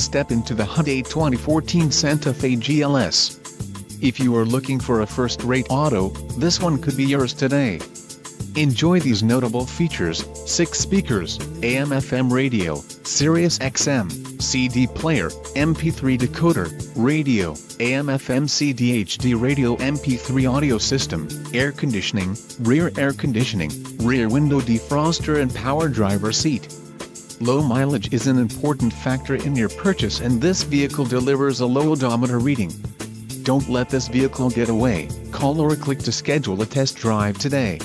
step into the Hyundai 2014 Santa Fe GLS. If you are looking for a first-rate auto, this one could be yours today. Enjoy these notable features: 6 speakers, AM/FM radio, Sirius XM, CD player, MP3 decoder, radio, AM/FM CD/HD radio, MP3 audio system, air conditioning, rear window defroster and power driver seat. Low mileage is an important factor in your purchase, and this vehicle delivers a low odometer reading. Don't let this vehicle get away. Call or click to schedule a test drive today.